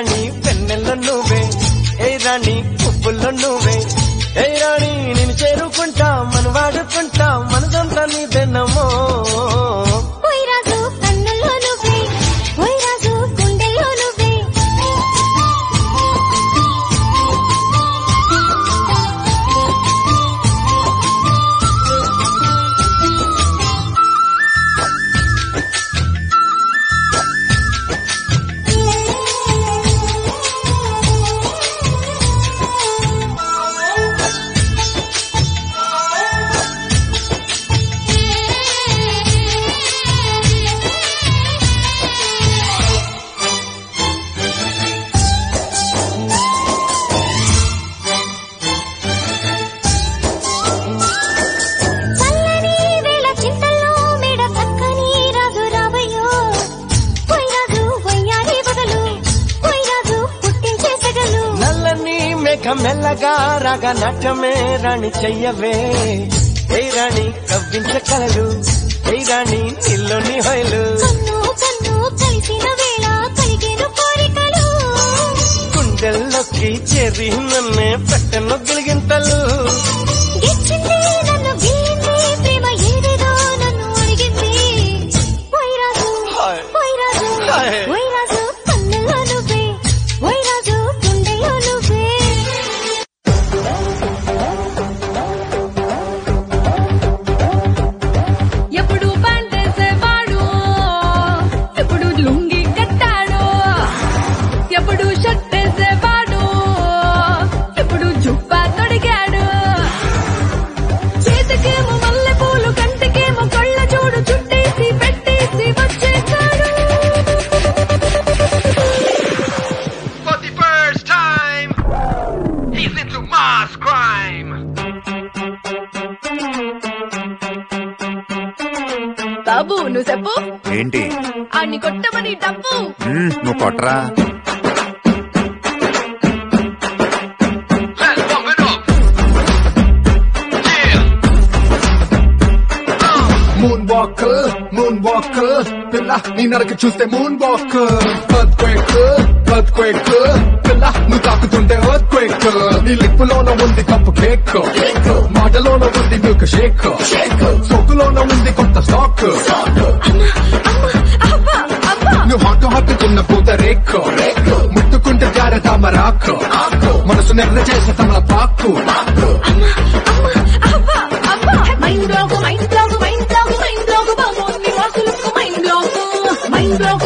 రాణి పెన్నెల్లో నువ్వే ఏ రాణి పువ్వుల్లో నువ్వే ఏ రాణి నేను చేరుకుంటా మన వాడుకుంటా మనదంతా నీదెన్నమో రాజు కన్నుల్లో నువ్వే రాజు గుండెల్లో నువ్వే మెల్లగా రాగా నాట్యమే రాణి చెయ్యవే ఏ రాణి కవ్వించగలరు ఏ రాణి నీలోని హొయలు కలిసిన వేళ కలిగేను కోరికలు గుండెల్లోకి చేరి నన్నే పెట్టను గిలిగింతలు గిచ్చింది నన్ను గిల్లింది ప్రేమ ఏదేదో నన్ను అడిగింది రాజు రాజు కన్నుల్లో నువ్వే రాజు గుండెల్లో నువ్వే ఎప్పుడు పంటేసేవాడు ఎప్పుడు లుంగి కట్టాడు ఎప్పుడు షర్ట్ వేసేవాడు ఎప్పుడు జుబ్బా తొడిగాడు చేతికేమో మల్లె పూలు కంటికేమో కళ్ళ చూడు చుట్టేసి పెట్టేసి వచ్చేసాడు. For the first time, he's into mass crime. బాబు నువ్వు చెప్పు ఏంటి ఆడిని కొట్టమని డబ్బు నువ్వు కొట్టరా Let's pump it up. Yeah. Moon walk పిల్ల నీ నరక చూస్తే మూన్ వాక్ ఎర్త్క్వేక్ పిల్ల నువ్వు తాకుతుంటే ఎర్త్క్వేక్ నీ లిప్పులోన ఉంది కప్పు కేక్ మాటలోన ఉంది మిల్క్ షేక్ సోకులోన ఉంది కొత్త స్టాక్ నువ్వు హట్టుకున్న పూత రేక్ ముట్టుకుంటే జార తామరాక్ మనసు నెర్ర చేసే తమల పాకు మైండ్ బ్లాక్ బాబు నీ వాసులకు మైండ్ బ్లాక్